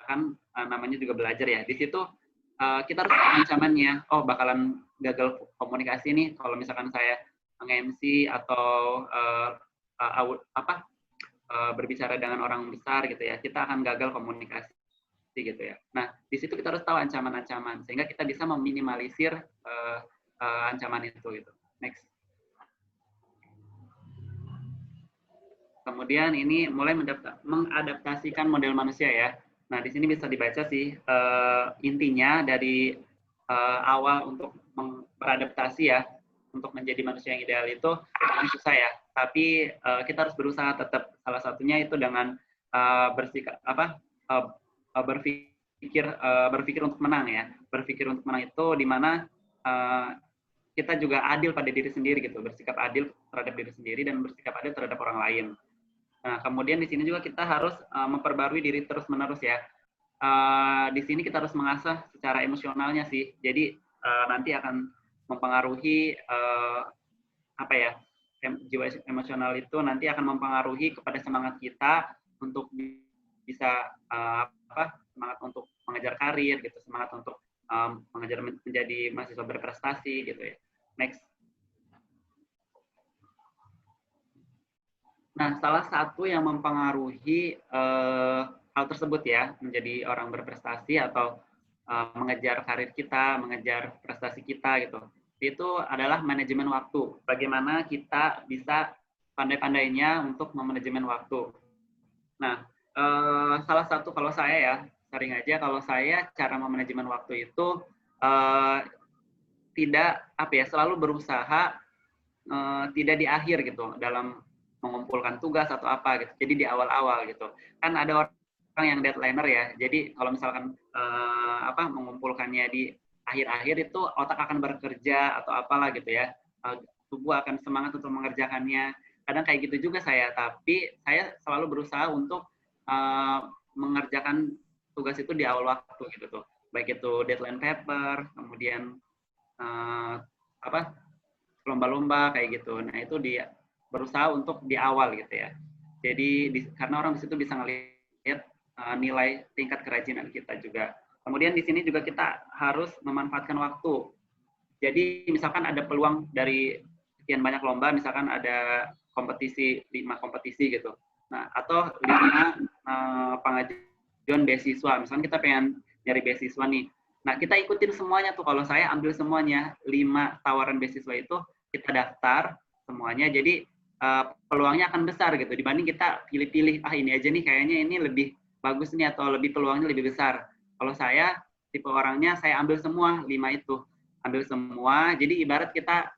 misalkan namanya juga belajar ya, di situ kita harus tahu ancamannya. Oh, bakalan gagal komunikasi nih kalau misalkan saya nge-MC atau berbicara dengan orang besar gitu ya, kita akan gagal komunikasi gitu ya. Nah, di situ kita harus tahu ancaman-ancaman sehingga kita bisa meminimalisir ancaman itu gitu. Next. Kemudian ini mulai mengadaptasikan model manusia ya. Nah, di sini bisa dibaca sih intinya dari awal untuk beradaptasi ya, untuk menjadi manusia yang ideal itu memang susah ya. Tapi kita harus berusaha tetap. Salah satunya itu dengan berpikir untuk menang ya. Berpikir untuk menang itu di mana kita juga adil pada diri sendiri gitu, bersikap adil terhadap diri sendiri dan bersikap adil terhadap orang lain. Nah, kemudian di sini juga kita harus memperbarui diri terus-menerus ya. Di sini kita harus mengasah secara emosionalnya sih. Jadi nanti akan mempengaruhi jiwa emosional itu nanti akan mempengaruhi kepada semangat kita untuk bisa semangat untuk mengejar karir gitu, semangat untuk mengejar menjadi mahasiswa berprestasi gitu ya. Next. Nah, salah satu yang mempengaruhi hal tersebut ya, menjadi orang berprestasi atau mengejar karir kita, mengejar prestasi kita gitu, itu adalah manajemen waktu. Bagaimana kita bisa pandai-pandainya untuk memanajemen waktu. Nah, salah satu kalau saya ya, sering aja kalau saya cara memanajemen waktu itu tidak selalu berusaha tidak di akhir gitu dalam mengumpulkan tugas atau apa gitu. Jadi di awal-awal gitu. Kan ada orang yang deadlineer ya. Jadi kalau misalkan mengumpulkannya di akhir-akhir itu otak akan bekerja atau apalah gitu ya. Tubuh akan semangat untuk mengerjakannya. Kadang kayak gitu juga saya, tapi saya selalu berusaha untuk mengerjakan tugas itu di awal waktu gitu tuh. Baik itu deadline paper, kemudian lomba-lomba kayak gitu. Nah, itu dia berusaha untuk di awal gitu ya. Jadi karena orang di situ bisa ngelihat nilai tingkat kerajinan kita juga. Kemudian di sini juga kita harus memanfaatkan waktu. Jadi misalkan ada peluang dari sekian banyak lomba, misalkan ada kompetisi 5 kompetisi gitu. Nah, atau 5 pengajuan beasiswa. Misalkan kita pengen nyari beasiswa nih. Nah, kita ikutin semuanya tuh. Kalau saya ambil semuanya, 5 tawaran beasiswa itu kita daftar semuanya. Jadi peluangnya akan besar gitu. Dibanding kita pilih-pilih, ini aja nih kayaknya ini lebih bagus nih atau lebih peluangnya lebih besar. Kalau saya tipe orangnya saya ambil semua 5 itu. Ambil semua. Jadi ibarat kita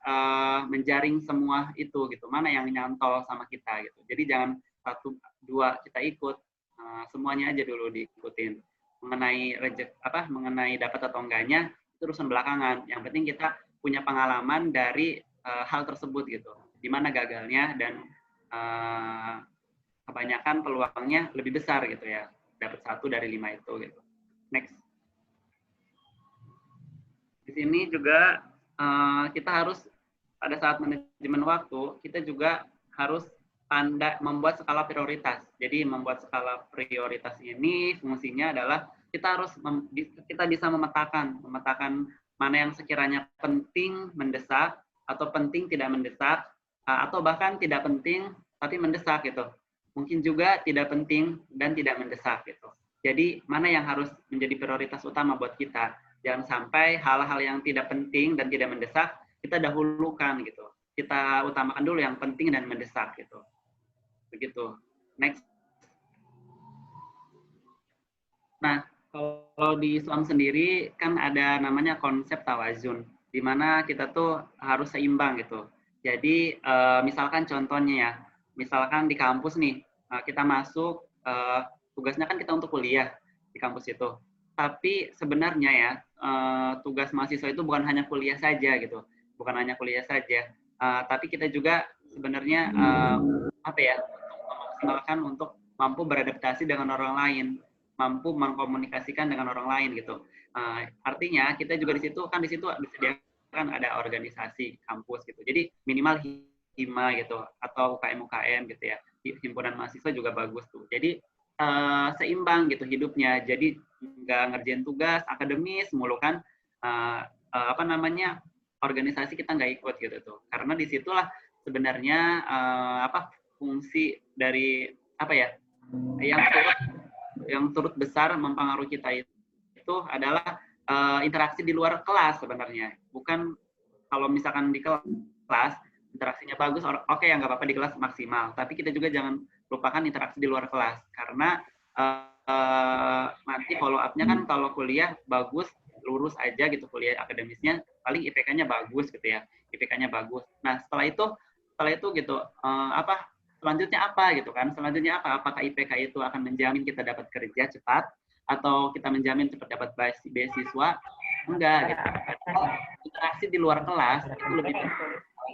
menjaring semua itu gitu. Mana yang nyantol sama kita gitu. Jadi jangan 1, 2 kita ikut. Semuanya aja dulu diikutin. Mengenai dapat atau enggaknya itu urusan belakangan. Yang penting kita punya pengalaman dari hal tersebut gitu. Di mana gagalnya dan kebanyakan peluangnya lebih besar gitu ya. Dapat 1 dari 5 itu gitu. Next. Di sini juga kita harus pada saat manajemen waktu, kita juga harus pandai membuat skala prioritas. Jadi membuat skala prioritas ini fungsinya adalah kita bisa memetakan mana yang sekiranya penting mendesak atau penting tidak mendesak atau bahkan tidak penting tapi mendesak gitu. Mungkin juga tidak penting dan tidak mendesak gitu. Jadi mana yang harus menjadi prioritas utama buat kita. Jangan sampai hal-hal yang tidak penting dan tidak mendesak kita dahulukan gitu. Kita utamakan dulu yang penting dan mendesak gitu. Begitu. Next. Nah, kalau di Islam sendiri kan ada namanya konsep tawazun, di mana kita tuh harus seimbang gitu. Jadi misalkan contohnya ya, misalkan di kampus nih, kita masuk, tugasnya kan kita untuk kuliah di kampus itu. Tapi sebenarnya ya, tugas mahasiswa itu bukan hanya kuliah saja gitu, bukan hanya kuliah saja, tapi kita juga sebenarnya memaksimalkan untuk mampu beradaptasi dengan orang lain, mampu mengkomunikasikan dengan orang lain gitu. Artinya kita juga di situ disediakan ada organisasi kampus gitu. Jadi minimal HIMA gitu atau UKM-UKM gitu ya. Himpunan mahasiswa juga bagus tuh. Jadi seimbang gitu hidupnya. Jadi nggak ngerjain tugas akademis mulu kan, apa namanya, organisasi kita nggak ikut gitu tuh. Karena disitulah sebenarnya apa fungsi dari apa ya yang turut besar mempengaruhi kita itu adalah interaksi di luar kelas sebenarnya. Bukan kalau misalkan di kelas interaksinya bagus, oke ya nggak apa-apa di kelas maksimal. Tapi kita juga jangan lupakan interaksi di luar kelas karena nanti follow up-nya kan kalau kuliah bagus, lurus aja gitu kuliah akademisnya, paling IPK-nya bagus gitu ya, IPK-nya bagus. Nah setelah itu gitu apa selanjutnya apa gitu kan? Selanjutnya apa? Apakah IPK itu akan menjamin kita dapat kerja cepat atau kita menjamin cepat dapat beasiswa? Enggak gitu. Interaksi di luar kelas itu lebih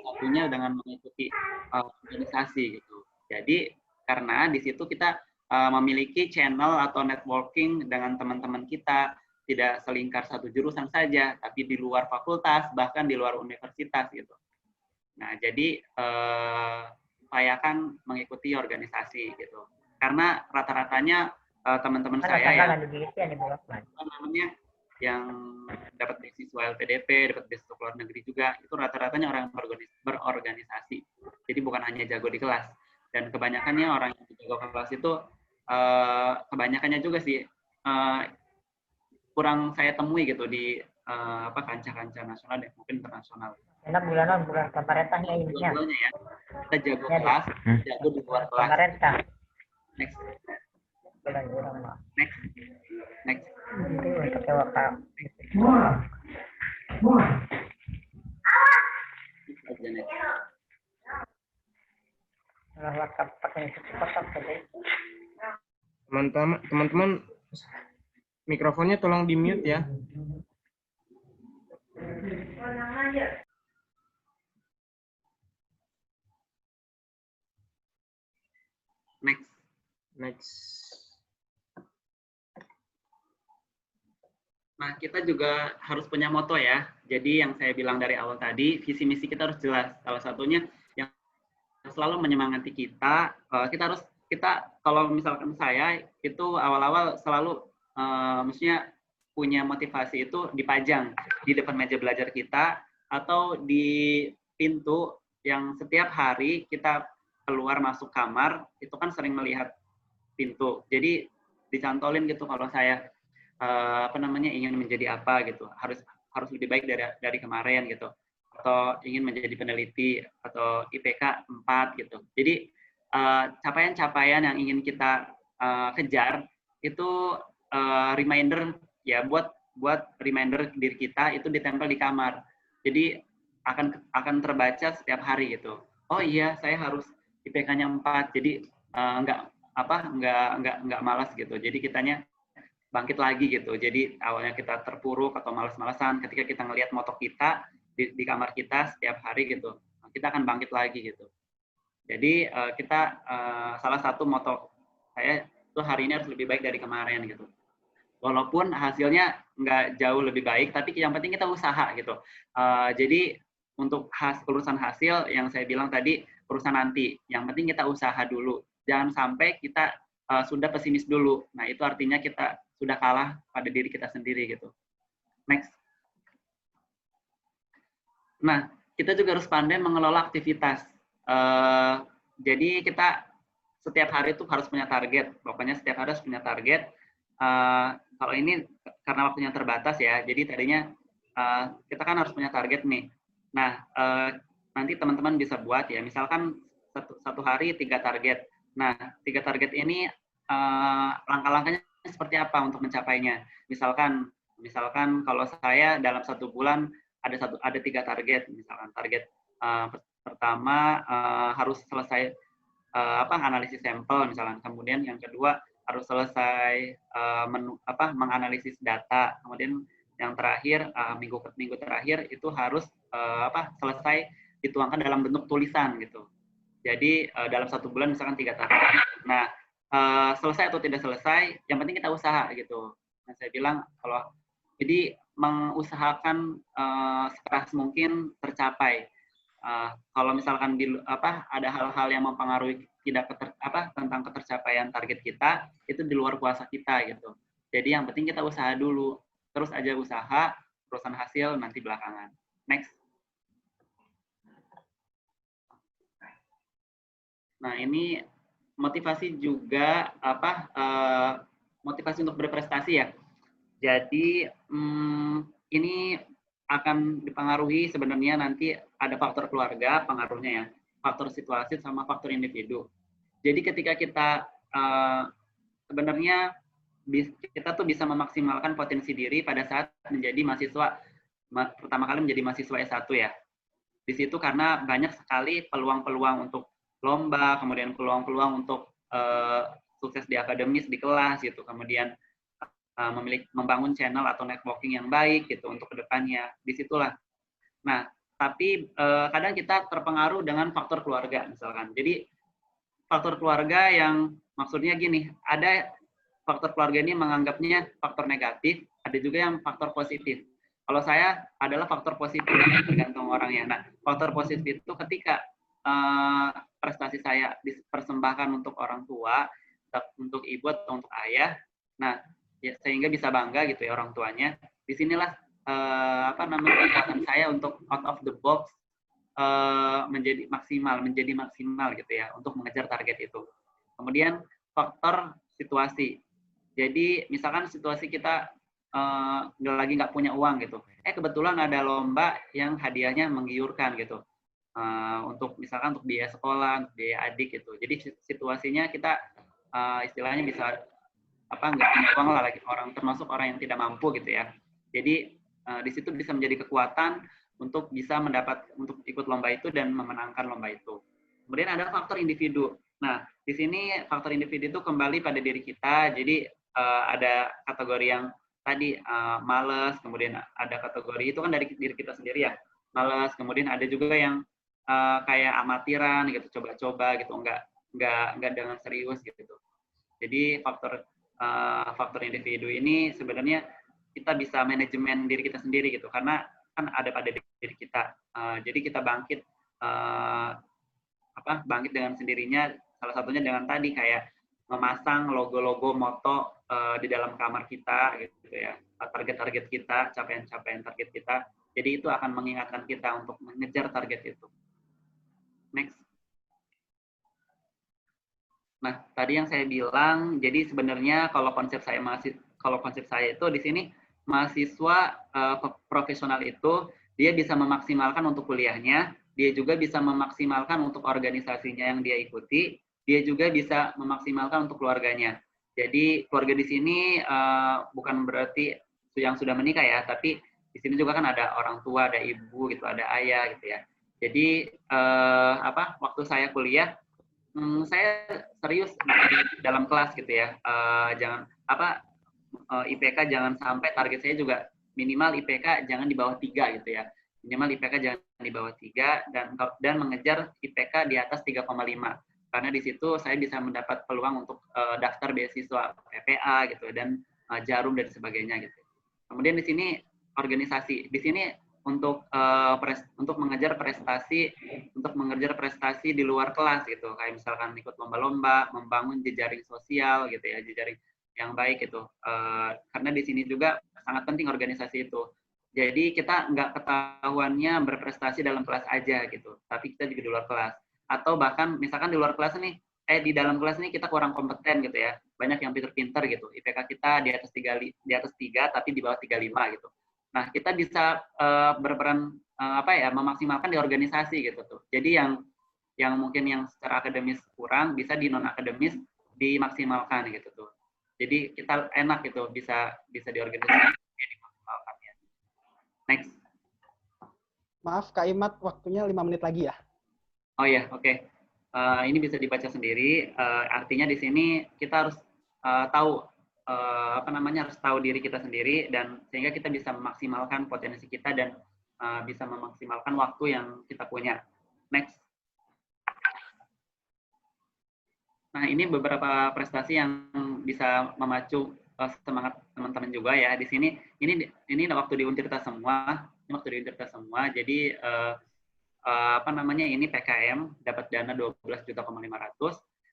satunya dengan mengikuti organisasi gitu. Jadi karena di situ kita memiliki channel atau networking dengan teman-teman kita, tidak selingkar satu jurusan saja, tapi di luar fakultas, bahkan di luar universitas gitu. Nah, jadi upayakan mengikuti organisasi gitu. Karena rata-ratanya teman-teman saya yang namanya yang dapat beasiswa LPDP, dapat beasiswa luar negeri juga, itu rata-ratanya orang berorganisasi. Jadi bukan hanya jago di kelas. Dan kebanyakannya orang yang jago ke kelas itu, kebanyakannya juga sih, kurang saya temui gitu di apa kancah-kancah nasional dan mungkin internasional. Karena bulan pemerintahnya ini ya. Kita jago kelas, jago di luar kelas. Pemerintah. Next. Next. Next. Itu untuk wakil. Teman-teman mikrofonnya tolong di mute ya. Next. Nah, kita juga harus punya moto ya. Jadi yang saya bilang dari awal tadi, visi misi kita harus jelas. Salah satunya yang selalu menyemangati kita, kita kalau misalkan saya itu awal-awal selalu maksudnya punya motivasi itu dipajang di depan meja belajar kita atau di pintu yang setiap hari kita keluar masuk kamar itu kan sering melihat pintu. Jadi dicantolin gitu kalau saya apa namanya ingin menjadi apa gitu, harus lebih baik dari kemarin gitu, atau ingin menjadi peneliti atau IPK 4 gitu. Jadi capaian-capaian yang ingin kita kejar itu reminder ya, buat reminder diri kita itu ditempel di kamar. Jadi akan terbaca setiap hari gitu. Oh iya, saya harus IPK-nya 4. Jadi nggak malas gitu. Jadi kitanya bangkit lagi gitu. Jadi awalnya kita terpuruk atau malas-malasan, ketika kita ngelihat moto kita di kamar kita setiap hari gitu, kita akan bangkit lagi gitu. Jadi kita salah satu moto saya itu hari ini harus lebih baik dari kemarin gitu. Walaupun hasilnya nggak jauh lebih baik, tapi yang penting kita usaha gitu. Jadi untuk urusan hasil yang saya bilang tadi urusan nanti. Yang penting kita usaha dulu. Jangan sampai kita sudah pesimis dulu. Nah itu artinya kita sudah kalah pada diri kita sendiri gitu. Next. Nah kita juga harus pandai mengelola aktivitas. Jadi kita setiap hari itu harus punya target. Pokoknya setiap hari harus punya target. Kalau ini karena waktunya terbatas ya, jadi tadinya kita kan harus punya target nih. Nah, nanti teman-teman bisa buat ya, misalkan satu hari 3 target. Nah, 3 target ini langkah-langkahnya seperti apa untuk mencapainya? Misalkan kalau saya dalam 1 bulan ada 3 target. Misalkan target pertama harus selesai analisis sampel misalkan. Kemudian yang kedua harus selesai menganalisis data. Kemudian yang terakhir minggu terakhir itu harus selesai dituangkan dalam bentuk tulisan gitu. Jadi dalam 1 bulan misalkan 3 target. Nah, selesai atau tidak selesai, yang penting kita usaha gitu. Nah, saya bilang jadi mengusahakan sekeras mungkin tercapai. Kalau misalkan ada hal-hal yang mempengaruhi tentang ketercapaian target kita, itu di luar kuasa kita gitu. Jadi yang penting kita usaha dulu, terus aja usaha, urusan hasil nanti belakangan. Next. Nah, ini motivasi juga motivasi untuk berprestasi ya. Jadi ini akan dipengaruhi sebenarnya nanti ada faktor keluarga pengaruhnya ya, faktor situasi sama faktor individu. Jadi ketika kita sebenarnya kita tuh bisa memaksimalkan potensi diri pada saat menjadi mahasiswa pertama kali menjadi mahasiswa S1 ya. Di situ karena banyak sekali peluang-peluang untuk lomba, kemudian peluang-peluang untuk sukses di akademis di kelas gitu, kemudian membangun channel atau networking yang baik gitu untuk kedepannya. Disitulah. Nah, tapi kadang kita terpengaruh dengan faktor keluarga misalkan. Jadi faktor keluarga yang maksudnya gini, ada faktor keluarga ini menganggapnya faktor negatif, ada juga yang faktor positif. Kalau saya adalah faktor positif, tergantung orangnya. Nah, faktor positif itu ketika prestasi saya dipersembahkan untuk orang tua, untuk ibu atau untuk ayah, nah ya, sehingga bisa bangga gitu ya orang tuanya. Disinilah kekuatan saya untuk out of the box menjadi maksimal gitu ya untuk mengejar target itu. Kemudian faktor situasi. Jadi misalkan situasi kita nggak punya uang gitu. Kebetulan ada lomba yang hadiahnya menggiurkan gitu. Untuk misalkan untuk biaya sekolah, untuk biaya adik gitu. Jadi situasinya kita istilahnya bisa nggak punya uang lah lagi, termasuk orang yang tidak mampu gitu ya. Jadi di situ bisa menjadi kekuatan untuk bisa untuk ikut lomba itu dan memenangkan lomba itu. Kemudian ada faktor individu. Nah, di sini faktor individu itu kembali pada diri kita. Jadi ada kategori yang tadi malas, kemudian ada kategori itu kan dari diri kita sendiri ya, malas. Kemudian ada juga yang kayak amatiran gitu, coba-coba gitu, nggak dengan serius gitu. Jadi faktor individu ini sebenarnya kita bisa manajemen diri kita sendiri gitu, karena kan ada pada diri kita. Jadi kita bangkit dengan sendirinya, salah satunya dengan tadi kayak memasang logo-logo moto di dalam kamar kita gitu ya, target-target kita, capaian-capaian target kita. Jadi itu akan mengingatkan kita untuk mengejar target itu. Next. Nah, tadi yang saya bilang, jadi sebenarnya kalau konsep saya itu di sini mahasiswa profesional itu dia bisa memaksimalkan untuk kuliahnya, dia juga bisa memaksimalkan untuk organisasinya yang dia ikuti, dia juga bisa memaksimalkan untuk keluarganya. Jadi keluarga di sini bukan berarti yang sudah menikah ya, tapi di sini juga kan ada orang tua, ada ibu gitu, ada ayah gitu ya. Jadi waktu saya kuliah, saya serius di dalam kelas gitu ya. IPK jangan sampai, target saya juga minimal IPK jangan di bawah 3 gitu ya. Minimal IPK jangan di bawah 3 dan mengejar IPK di atas 3,5. Karena di situ saya bisa mendapat peluang untuk daftar beasiswa PPA gitu dan Jarum dan sebagainya gitu. Kemudian di sini organisasi. Di sini untuk mengejar prestasi di luar kelas gitu, kayak misalkan ikut lomba-lomba, membangun jejaring sosial gitu ya, jejaring yang baik gitu. Karena di sini juga sangat penting organisasi itu. Jadi kita nggak ketahuannya berprestasi dalam kelas aja gitu, tapi kita juga di luar kelas. Atau bahkan misalkan di luar kelas nih, di dalam kelas ini kita kurang kompeten gitu ya, banyak yang pinter-pinter gitu, IPK kita di atas 3 tapi di bawah 35 gitu. Nah, kita bisa berperan memaksimalkan di organisasi gitu tuh. Jadi yang mungkin yang secara akademis kurang bisa di non akademis dimaksimalkan gitu tuh. Jadi kita enak gitu bisa di organisasi dimaksimalkan ya. Next. Maaf Kak Imat, waktunya 5 menit lagi ya. Oh ya, oke. Ini bisa dibaca sendiri. Artinya di sini kita harus tahu harus tahu diri kita sendiri, dan sehingga kita bisa memaksimalkan potensi kita dan bisa memaksimalkan waktu yang kita punya. Next. Nah, ini beberapa prestasi yang bisa memacu semangat teman-teman juga ya. Di sini ini waktu di Untirta semua. Ini waktu di Untirta semua. Jadi apa namanya ini PKM dapat dana 12.500.000.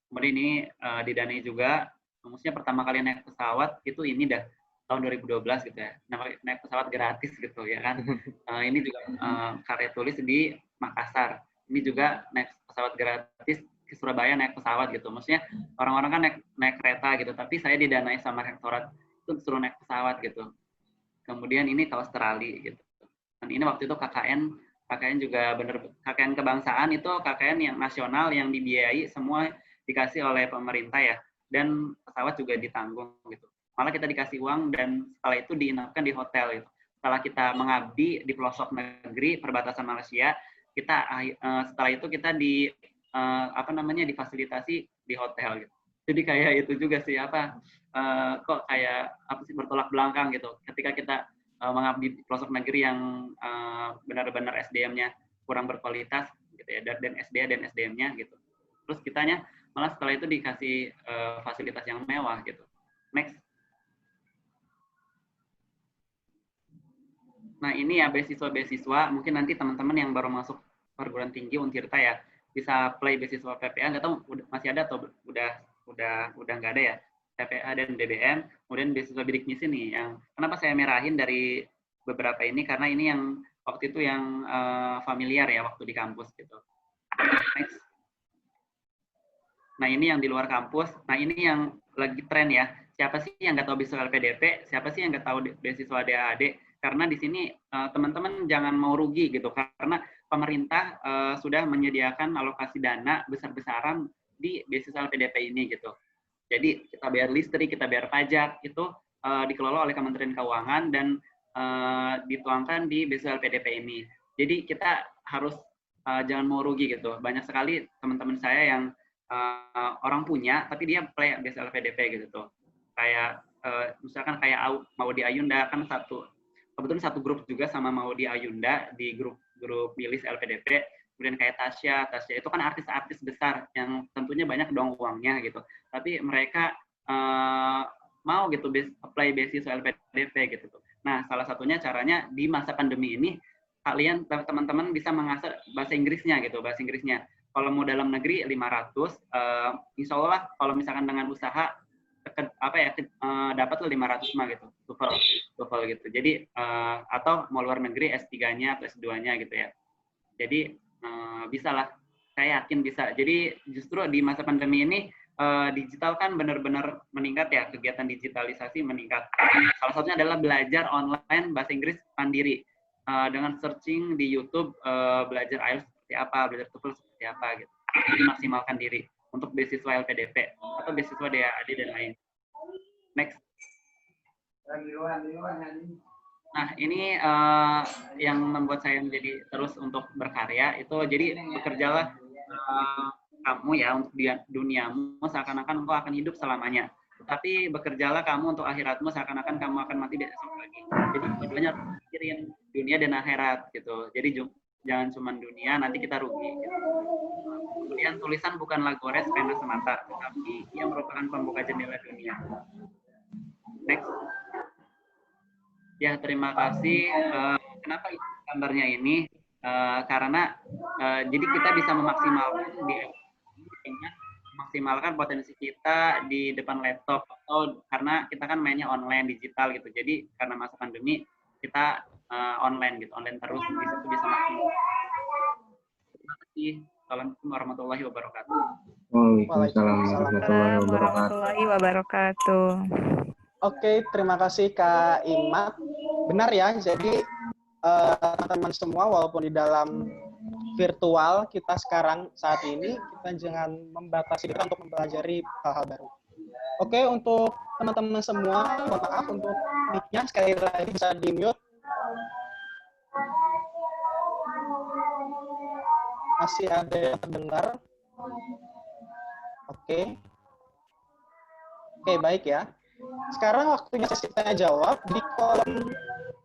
Kemudian ini didanai juga, maksudnya pertama kali naik pesawat itu ini dah tahun 2012 gitu ya, naik pesawat gratis gitu ya kan. Ini juga karya tulis di Makassar. Ini juga naik pesawat gratis ke Surabaya naik pesawat gitu. Maksudnya orang-orang kan naik kereta gitu, tapi saya didanai sama rektorat itu suruh naik pesawat gitu. Kemudian ini ke Australia gitu. Dan ini waktu itu KKN juga bener, KKN kebangsaan itu KKN yang nasional yang dibiayai semua dikasih oleh pemerintah ya, dan pesawat juga ditanggung gitu. Malah kita dikasih uang dan setelah itu diinapkan di hotel gitu. Setelah kita mengabdi di pelosok negeri perbatasan Malaysia, kita setelah itu kita difasilitasi di hotel gitu. Jadi kayak itu juga sih kok kayak bertolak belakang gitu. Ketika kita mengabdi di pelosok negeri yang benar-benar SDM-nya kurang berkualitas gitu ya, dan SDA dan SDM-nya gitu. Terus kitanya malah setelah itu dikasih fasilitas yang mewah gitu. Next. Nah ini ya beasiswa, mungkin nanti teman-teman yang baru masuk perguruan tinggi Untirta ya bisa apply beasiswa PPA, nggak tahu masih ada atau udah nggak ada ya, PPA dan BBM, kemudian beasiswa bidik misi nih yang kenapa saya merahin dari beberapa ini karena ini yang waktu itu yang familiar ya waktu di kampus gitu. Next. Nah ini yang di luar kampus, nah ini yang lagi tren ya. Siapa sih yang nggak tahu beasiswa LPDP? Siapa sih yang nggak tahu beasiswa DAAD? Karena di sini teman-teman jangan mau rugi gitu, karena pemerintah sudah menyediakan alokasi dana besar-besaran di beasiswa LPDP ini gitu. Jadi kita bayar listrik, kita bayar pajak, itu dikelola oleh Kementerian Keuangan dan dituangkan di beasiswa LPDP ini. Jadi kita harus jangan mau rugi gitu. Banyak sekali teman-teman saya yang orang punya, tapi dia play beasiswa LPDP gitu tuh. Kayak misalkan kayak Maudi Ayunda kan kebetulan satu grup juga sama Maudi Ayunda di grup milis LPDP. Kemudian kayak Tasya itu kan artis-artis besar yang tentunya banyak dong uangnya gitu. Tapi mereka mau gitu apply beasiswa LPDP gitu tuh. Nah, salah satunya caranya di masa pandemi ini kalian teman-teman bisa mengasah bahasa Inggrisnya gitu, bahasa Inggrisnya. Kalau mau dalam negeri 500, insya Allah kalau misalkan dengan usaha dapat 500 mah gitu, TOEFL gitu. Jadi atau mau luar negeri S3-nya atau S2-nya gitu ya. Jadi bisa lah, saya yakin bisa. Jadi justru di masa pandemi ini digital kan benar-benar meningkat ya, kegiatan digitalisasi meningkat. Salah satunya adalah belajar online bahasa Inggris mandiri dengan searching di YouTube belajar IELTS seperti apa, belajar TOEFL seperti apa gitu. Jadi maksimalkan diri untuk beasiswa LPDP atau beasiswa DAAD dan lain. Next. Nah ini yang membuat saya menjadi terus untuk berkarya itu, jadi bekerjalah kamu ya untuk duniamu seakan-akan engkau akan hidup selamanya, tapi bekerjalah kamu untuk akhiratmu seakan-akan kamu akan mati besok lagi. Jadi keduanya pikirin dunia dan akhirat gitu. Jadi jangan cuma dunia, nanti kita rugi gitu. Kemudian tulisan bukanlah gores pena semata, tetapi ia merupakan pembuka jendela dunia. Next. Ya, terima kasih. Kenapa gambarnya ini? Karena jadi kita bisa memaksimalkan potensi kita di depan laptop, atau karena kita kan mainnya online digital gitu. Jadi karena masa pandemi kita online gitu, online terus, di situ bisa maksimal. Terima kasih. Assalamualaikum warahmatullahi wabarakatuh. Waalaikumsalam warahmatullahi wabarakatuh. Oke, terima kasih Kak Imat. Benar ya, jadi teman-teman semua walaupun di dalam virtual kita sekarang saat ini, kita jangan membatasi diri untuk mempelajari hal-hal baru. Oke, untuk teman-teman semua, mohon maaf untuk mic-nya sekali lagi bisa di-mute. Masih ada yang terdengar. Oke. Oke, baik ya. Sekarang waktunya sesi tanya jawab. Di kolom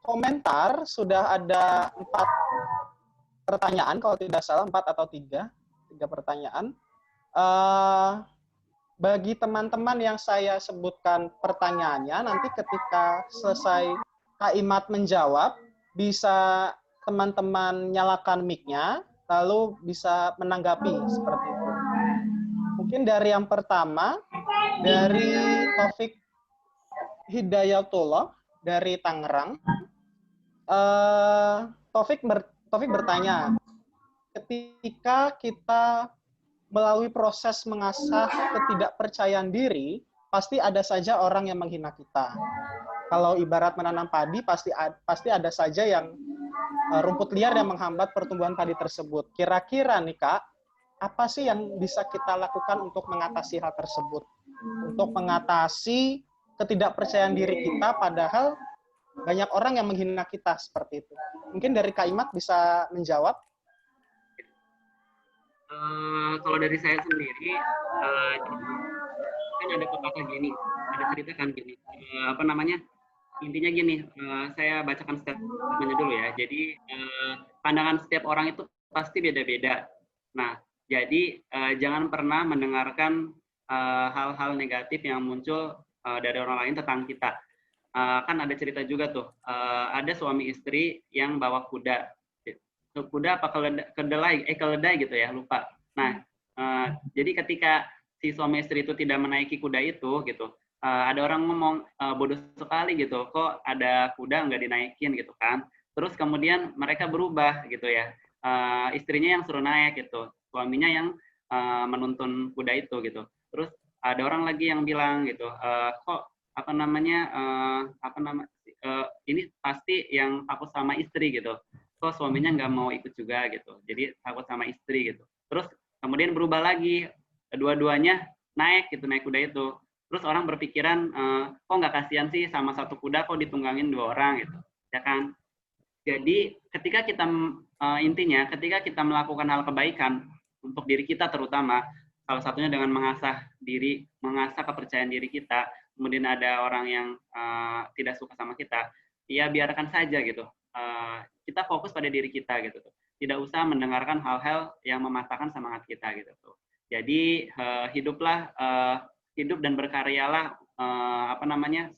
komentar sudah ada 4 pertanyaan, kalau tidak salah 4 atau 3 pertanyaan. Bagi teman-teman yang saya sebutkan pertanyaannya, nanti ketika selesai Kak Imat menjawab, bisa teman-teman nyalakan mic-nya, lalu bisa menanggapi seperti itu. Mungkin dari yang pertama, dari Taufik Hidayatullah dari Tangerang. Taufik bertanya, ketika kita melalui proses mengasah ketidakpercayaan diri, pasti ada saja orang yang menghina kita. Kalau ibarat menanam padi, pasti ada saja yang rumput liar yang menghambat pertumbuhan padi tersebut. Kira-kira nih Kak, apa sih yang bisa kita lakukan untuk mengatasi hal tersebut? Untuk mengatasi ketidakpercayaan diri kita, padahal banyak orang yang menghina kita seperti itu. Mungkin dari Kak Imat bisa menjawab. Kalau dari saya sendiri, kan ada pepatah gini, ada cerita kan gini, apa namanya, intinya gini, saya bacakan statementnya dulu ya. Jadi pandangan setiap orang itu pasti beda-beda. Nah, jadi jangan pernah mendengarkan hal-hal negatif yang muncul dari orang lain tentang kita. Kan ada cerita juga tuh, ada suami istri yang bawa kuda apa keledai gitu ya, lupa. Nah, jadi ketika si suami istri itu tidak menaiki kuda itu gitu, ada orang ngomong bodoh sekali gitu, kok ada kuda nggak dinaikin gitu kan. Terus kemudian mereka berubah gitu ya, istrinya yang suruh naik gitu, suaminya yang menuntun kuda itu gitu. Terus ada orang lagi yang bilang gitu, kok ini pasti yang takut sama istri gitu, kok suaminya nggak mau ikut juga gitu, jadi takut sama istri gitu. Terus kemudian berubah lagi, dua-duanya naik kuda itu. Terus orang berpikiran, kok nggak kasihan sih sama satu kuda, kok ditunggangin 2 orang gitu, ya kan? Jadi ketika kita intinya ketika kita melakukan hal kebaikan untuk diri kita terutama, salah satunya dengan mengasah kepercayaan diri kita, kemudian ada orang yang tidak suka sama kita, ya biarkan saja gitu. Kita fokus pada diri kita gitu tuh. Tidak usah mendengarkan hal-hal yang mematahkan semangat kita gitu tuh. Jadi hidup dan berkaryalah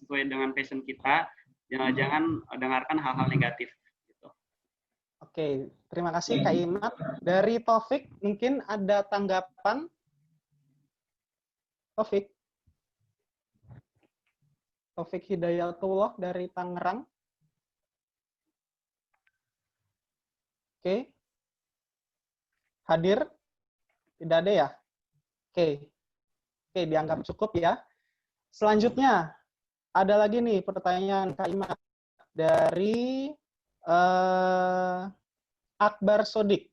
sesuai dengan passion kita. Jangan dengarkan hal-hal negatif gitu. Oke, terima kasih Kak Imat. Dari Taufik mungkin ada tanggapan? Taufik Hidayatullah dari Tangerang. Oke. Hadir? Tidak ada ya? Oke, dianggap cukup ya. Selanjutnya, ada lagi nih pertanyaan Kak Imat dari Akbar Sodik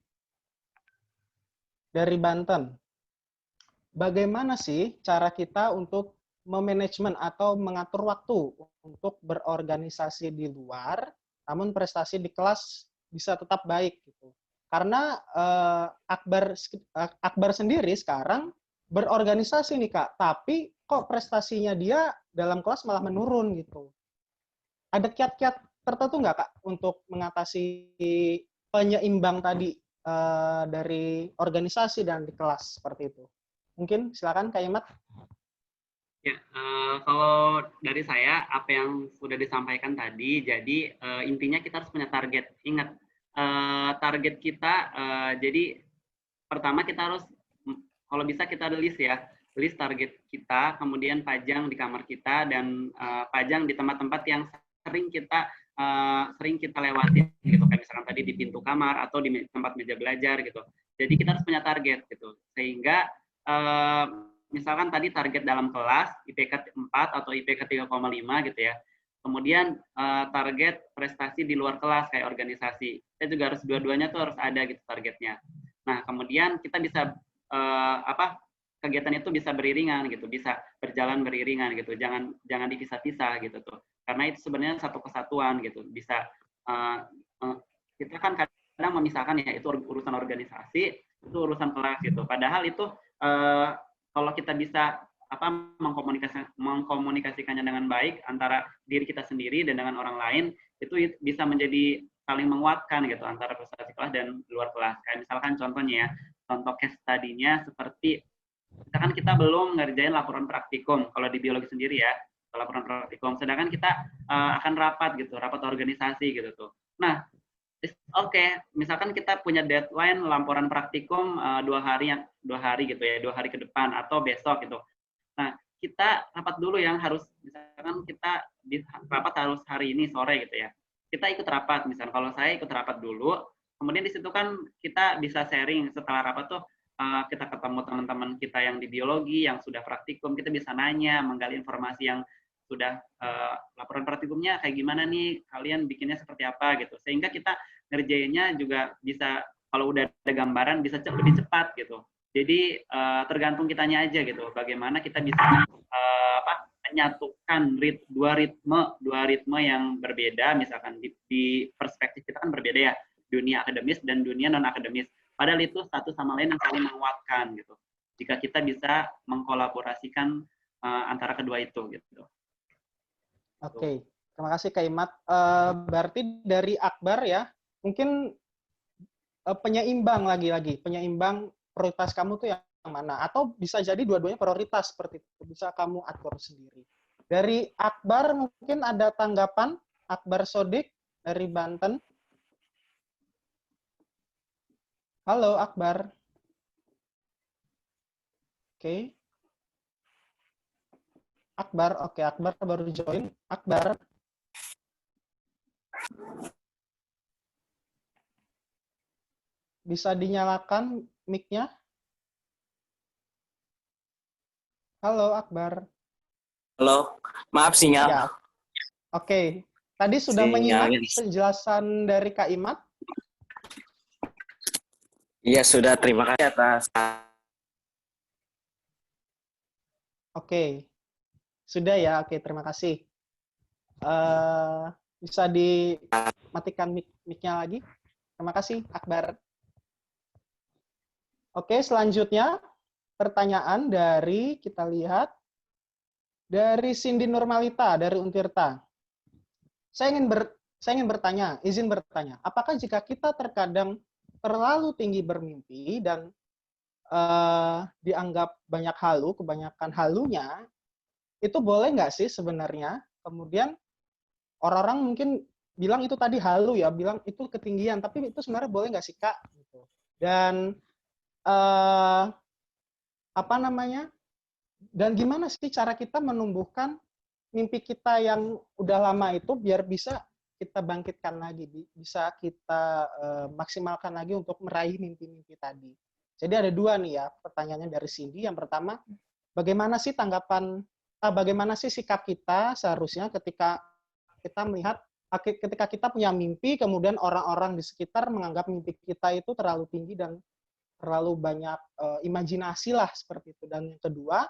dari Banten. Bagaimana sih cara kita untuk memanajemen atau mengatur waktu untuk berorganisasi di luar, namun prestasi di kelas bisa tetap baik gitu. Karena Akbar sendiri sekarang berorganisasi nih Kak, tapi kok prestasinya dia dalam kelas malah menurun gitu. Ada kiat-kiat tertentu nggak Kak untuk mengatasi penyeimbang tadi dari organisasi dan di kelas seperti itu? Mungkin silakan Kak Imat. Ya, kalau dari saya apa yang sudah disampaikan tadi, jadi intinya kita harus punya target. Ingat, target kita, jadi pertama kita harus, kalau bisa kita list target kita, kemudian pajang di kamar kita dan pajang di tempat-tempat yang sering kita lewati gitu, kayak misalkan tadi di pintu kamar atau di tempat meja belajar gitu. Jadi kita harus punya target gitu, sehingga misalkan tadi target dalam kelas IPK 4 atau IPK 3,5 gitu ya. Kemudian target prestasi di luar kelas kayak organisasi. Kita juga harus dua-duanya tuh harus ada gitu targetnya. Nah, kemudian kita bisa kegiatan itu bisa beriringan gitu, bisa berjalan beriringan gitu. Jangan dipisah-pisah gitu tuh. Karena itu sebenarnya satu kesatuan gitu. Bisa kita kan kadang memisahkan ya, itu urusan organisasi, itu urusan kelas gitu. Padahal itu kalau kita bisa mengkomunikasikannya dengan baik antara diri kita sendiri dan dengan orang lain, itu bisa menjadi saling menguatkan gitu antara prestasi kelas dan luar kelas. Kayak misalkan contohnya ya, contoh case study-nya seperti misalkan kita belum ngerjain laporan praktikum kalau di biologi sendiri ya, laporan praktikum, sedangkan kita akan rapat organisasi gitu tuh. Nah, Oke, misalkan kita punya deadline laporan praktikum 2 hari gitu ya, 2 hari ke depan atau besok gitu. Nah, kita rapat dulu yang harus, misalkan kita rapat harus hari ini sore gitu ya. Kita ikut rapat, misalkan kalau saya ikut rapat dulu, kemudian di situ kan kita bisa sharing setelah rapat tuh kita ketemu teman-teman kita yang di biologi, yang sudah praktikum, kita bisa nanya, menggali informasi yang sudah laporan praktikumnya kayak gimana nih, kalian bikinnya seperti apa gitu. Sehingga kita ngerjainnya juga bisa, kalau udah ada gambaran bisa lebih cepat gitu. Jadi tergantung kitanya aja gitu, bagaimana kita bisa menyatukan dua ritme yang berbeda, misalkan di perspektif kita kan berbeda ya, dunia akademis dan dunia non akademis. Padahal itu satu sama lain yang saling menguatkan gitu. Jika kita bisa mengkolaborasikan antara kedua itu gitu. Oke, terima kasih Kak Imat. Berarti dari Akbar ya, mungkin penyeimbang lagi-lagi, penyeimbang prioritas kamu tuh yang mana? Atau bisa jadi dua-duanya prioritas seperti itu, bisa kamu atur sendiri. Dari Akbar mungkin ada tanggapan, Akbar Sodik dari Banten. Halo Akbar. Oke. Akbar, oke, Akbar baru join. Akbar. Bisa dinyalakan mic-nya? Halo Akbar. Halo, maaf sinyal. Ya. Oke. Tadi sudah menyimak penjelasan dari Kak Imat? Iya, sudah. Terima kasih atas. Oke. Sudah ya, oke, terima kasih. Bisa dimatikan mic-nya lagi? Terima kasih, Akbar. Oke, selanjutnya pertanyaan dari, kita lihat, dari Cindy Nurmalita, dari Untirta. Saya ingin bertanya, izin bertanya, apakah jika kita terkadang terlalu tinggi bermimpi dan dianggap banyak halu, kebanyakan halunya, itu boleh nggak sih sebenarnya? Kemudian orang-orang mungkin bilang itu tadi halu ya, bilang itu ketinggian, tapi itu sebenarnya boleh nggak sih Kak? Dan apa namanya? Dan gimana sih cara kita menumbuhkan mimpi kita yang udah lama itu biar bisa kita bangkitkan lagi, bisa kita maksimalkan lagi untuk meraih mimpi-mimpi tadi. Jadi ada dua nih ya pertanyaannya dari Cindy. Yang pertama, bagaimana sih bagaimana sih sikap kita seharusnya ketika kita melihat, ketika kita punya mimpi, kemudian orang-orang di sekitar menganggap mimpi kita itu terlalu tinggi dan terlalu banyak imajinasi lah seperti itu. Dan yang kedua,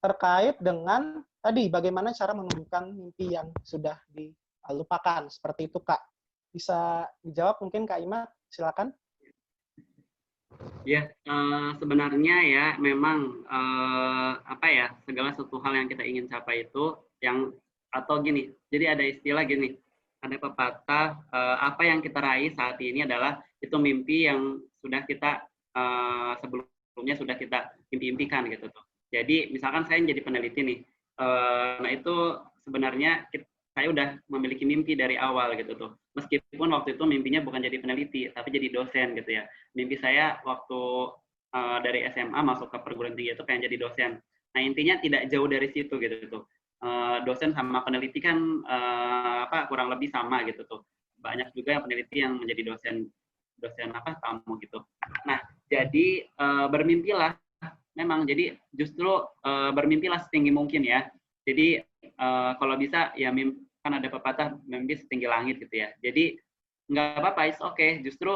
terkait dengan tadi bagaimana cara menumbuhkan mimpi yang sudah dilupakan. Seperti itu Kak. Bisa dijawab mungkin Kak Ima, silakan. Ya, sebenarnya ya memang segala sesuatu hal yang kita ingin capai itu atau gini. Jadi ada istilah gini, ada pepatah apa yang kita raih saat ini adalah itu mimpi yang sudah kita sebelumnya sudah kita impikan gitu tuh. Jadi misalkan saya jadi peneliti nih, nah itu sebenarnya saya udah memiliki mimpi dari awal gitu tuh. Meskipun waktu itu mimpinya bukan jadi peneliti, tapi jadi dosen gitu ya. Mimpi saya waktu dari SMA masuk ke perguruan tinggi itu pengen jadi dosen. Nah intinya tidak jauh dari situ gitu tuh. Dosen sama peneliti kan kurang lebih sama gitu tuh. Banyak juga yang peneliti yang menjadi dosen tamu gitu. Nah jadi bermimpilah. Memang jadi justru bermimpilah setinggi mungkin ya. Jadi kalau bisa ya kan ada pepatah mimpi setinggi langit gitu ya. Jadi nggak apa-apa, it's okay. Justru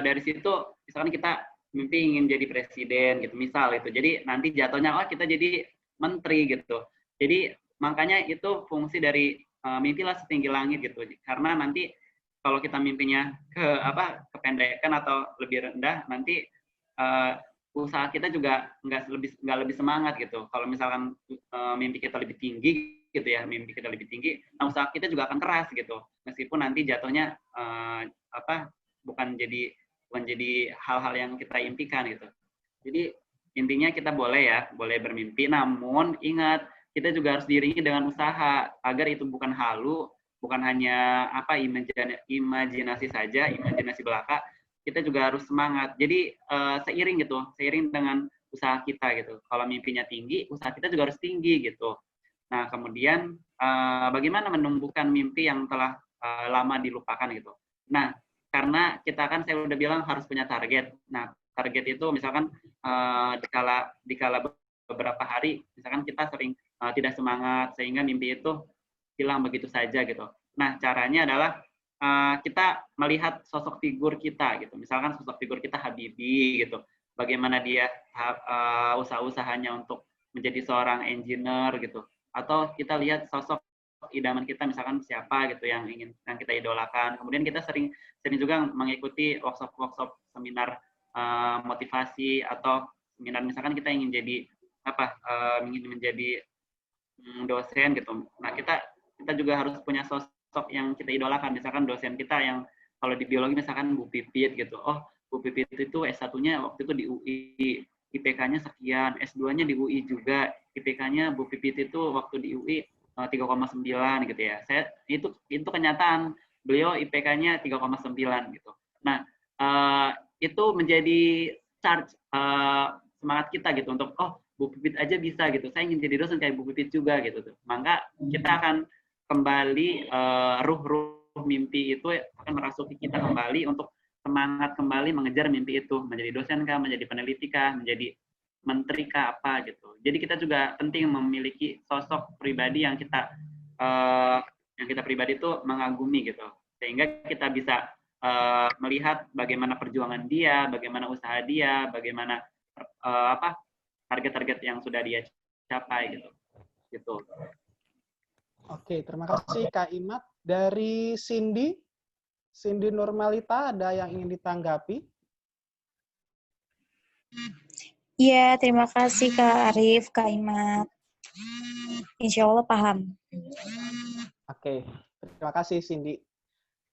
dari situ misalkan kita mimpi ingin jadi presiden gitu misal itu. Jadi nanti jatuhnya kita jadi menteri gitu. Jadi makanya itu fungsi dari mimpilah setinggi langit gitu. Karena nanti kalau kita mimpinya kependekan atau lebih rendah, nanti usaha kita juga nggak lebih semangat gitu. Kalau misalkan mimpi kita lebih tinggi gitu ya, nah usaha kita juga akan keras gitu. Meskipun nanti jatuhnya bukan jadi hal-hal yang kita impikan gitu. Jadi intinya kita boleh bermimpi, namun ingat kita juga harus diiringi dengan usaha agar itu bukan halu, bukan hanya imajinasi saja, imajinasi belaka, kita juga harus semangat. Jadi seiring dengan usaha kita gitu. Kalau mimpinya tinggi, usaha kita juga harus tinggi gitu. Nah, kemudian bagaimana menumbuhkan mimpi yang telah lama dilupakan gitu. Nah, karena kita kan saya udah bilang harus punya target. Nah, target itu misalkan dikala beberapa hari, misalkan kita sering tidak semangat sehingga mimpi itu hilang begitu saja gitu. Nah, caranya adalah kita melihat sosok figur kita gitu. Misalkan sosok figur kita Habibie gitu. Bagaimana dia usaha-usahanya untuk menjadi seorang engineer gitu. Atau kita lihat sosok idaman kita misalkan siapa gitu yang kita idolakan. Kemudian kita sering juga mengikuti workshop seminar motivasi atau seminar misalkan kita ingin menjadi dosen gitu. Nah, kita juga harus punya sosok yang kita idolakan. Misalkan dosen kita yang kalau di biologi misalkan Bu Pipit gitu. Oh, Bu Pipit itu S1-nya waktu itu di UI, IPK-nya sekian, S2-nya di UI juga, IPK-nya Bu Pipit itu waktu di UI 3,9 gitu ya. Itu kenyataan, beliau IPK-nya 3,9 gitu. Nah, itu menjadi charge semangat kita gitu untuk Bu Pipit aja bisa gitu. Saya ingin jadi dosen kayak Bu Pipit juga gitu tuh. Maka kita akan kembali ruh mimpi itu akan merasuki kita kembali untuk semangat kembali mengejar mimpi itu, menjadi dosen kah, menjadi peneliti kah, menjadi menteri kah apa gitu. Jadi kita juga penting memiliki sosok pribadi yang kita pribadi itu mengagumi gitu. Sehingga kita bisa melihat bagaimana perjuangan dia, bagaimana usaha dia, bagaimana target-target yang sudah dia capai gitu. Gitu. Oke, terima kasih Kak Imat. Dari Cindy Normalita, ada yang ingin ditanggapi? Iya, terima kasih Kak Arif, Kak Imat. Insya Allah paham. Oke, terima kasih Cindy.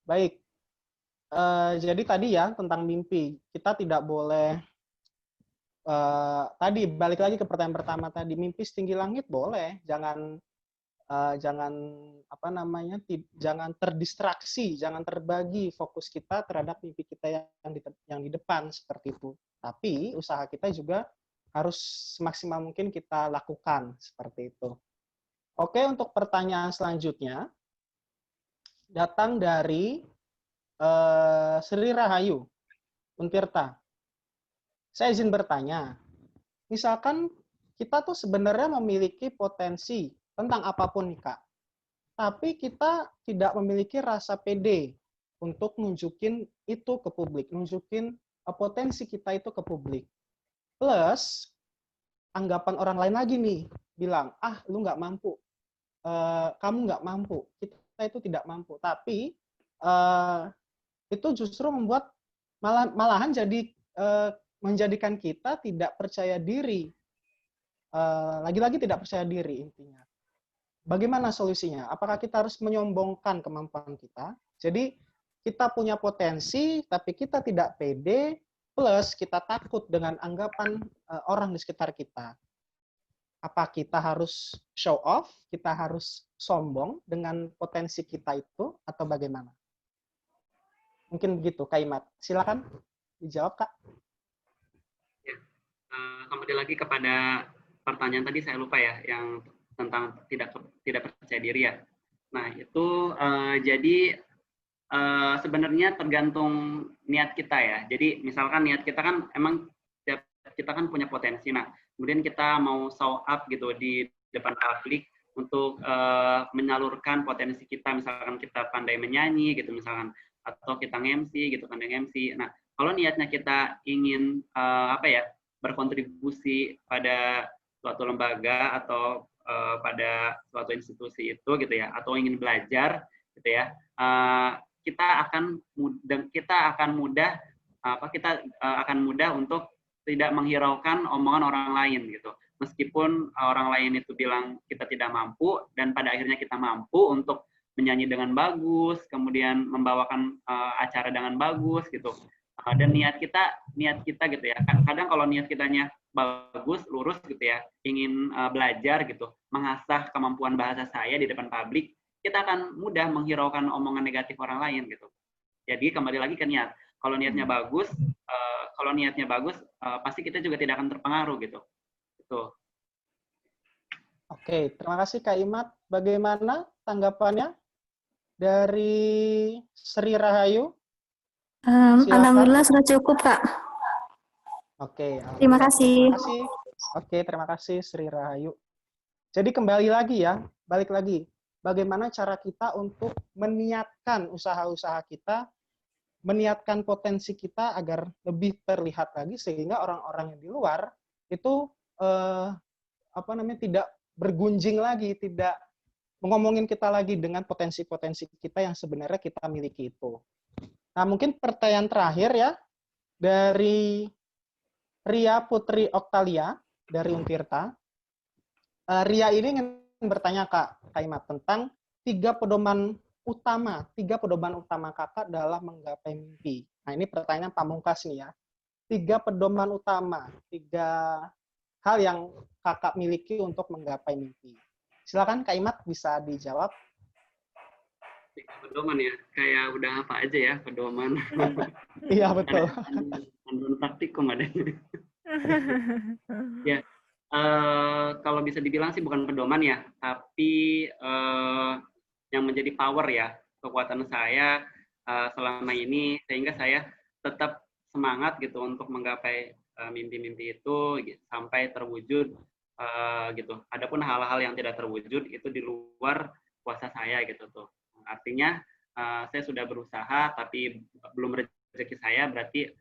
Baik, jadi tadi ya tentang mimpi. Kita tidak boleh, tadi balik lagi ke pertanyaan pertama tadi, mimpi setinggi langit boleh, jangan jangan terdistraksi, jangan terbagi fokus kita terhadap mimpi kita yang di depan seperti itu. Tapi usaha kita juga harus semaksimal mungkin kita lakukan seperti itu. Oke, untuk pertanyaan selanjutnya datang dari Sri Rahayu Untirta. Saya izin bertanya, misalkan kita tuh sebenarnya memiliki potensi tentang apapun nih Kak, tapi kita tidak memiliki rasa pede untuk nunjukin itu ke publik, nunjukin potensi kita itu ke publik. Plus, anggapan orang lain lagi nih, bilang, lu nggak mampu, kamu nggak mampu, kita itu tidak mampu. Tapi, itu justru membuat, malahan jadi menjadikan kita tidak percaya diri. Lagi-lagi tidak percaya diri intinya. Bagaimana solusinya? Apakah kita harus menyombongkan kemampuan kita? Jadi kita punya potensi, tapi kita tidak pede, plus kita takut dengan anggapan orang di sekitar kita. Apa kita harus show off? Kita harus sombong dengan potensi kita itu, atau bagaimana? Mungkin begitu, Kak Imat. Silakan dijawab, Kak. Ya, kembali lagi kepada pertanyaan tadi saya lupa ya, yang tentang tidak percaya diri ya. Nah, itu jadi sebenarnya tergantung niat kita ya. Jadi misalkan niat kita kan emang kita kan punya potensi. Nah, kemudian kita mau show up gitu di depan publik untuk menyalurkan potensi kita. Misalkan kita pandai menyanyi gitu misalkan, atau kita nge-MC gitu, pandai nge-MC. Nah, kalau niatnya kita ingin berkontribusi pada suatu lembaga atau pada suatu institusi itu gitu ya, atau ingin belajar gitu ya, kita akan mudah untuk tidak menghiraukan omongan orang lain gitu. Meskipun orang lain itu bilang kita tidak mampu, dan pada akhirnya kita mampu untuk menyanyi dengan bagus, kemudian membawakan acara dengan bagus gitu. Dan niat kita gitu ya. Kadang kalau niat kitanya bagus, lurus gitu ya, ingin belajar gitu, mengasah kemampuan bahasa saya di depan publik, kita akan mudah menghiraukan omongan negatif orang lain gitu. Jadi kembali lagi ke niat. Kalau niatnya bagus, pasti kita juga tidak akan terpengaruh gitu. Itu. Oke, terima kasih Kak Imat. Bagaimana tanggapannya dari Sri Rahayu? Silakan. Alhamdulillah sudah cukup, Kak. Oke, Terima kasih. terima kasih. Oke, terima kasih Sri Rahayu. Jadi kembali lagi ya, balik lagi. Bagaimana cara kita untuk meniatkan usaha-usaha kita, meniatkan potensi kita agar lebih terlihat lagi sehingga orang-orang yang di luar itu tidak bergunjing lagi, tidak ngomongin kita lagi dengan potensi-potensi kita yang sebenarnya kita miliki itu. Nah, mungkin pertanyaan terakhir ya dari Ria Putri Oktalia dari Untirta. Ria ini ingin bertanya Kak Imat tentang tiga pedoman utama kakak dalam menggapai mimpi. Nah, ini pertanyaan pamungkas nih ya. 3 pedoman utama, 3 hal yang kakak miliki untuk menggapai mimpi. Silakan Kak Imat bisa dijawab. Pedoman ya, kayak udah apa aja ya pedoman. Iya betul. Panduan praktikum ada. Ya, kalau bisa dibilang sih bukan pedoman ya, tapi yang menjadi power ya, kekuatan saya selama ini sehingga saya tetap semangat gitu untuk menggapai mimpi-mimpi itu sampai terwujud gitu. Adapun hal-hal yang tidak terwujud itu di luar kuasa saya gitu tuh. Artinya saya sudah berusaha tapi belum rezeki saya, berarti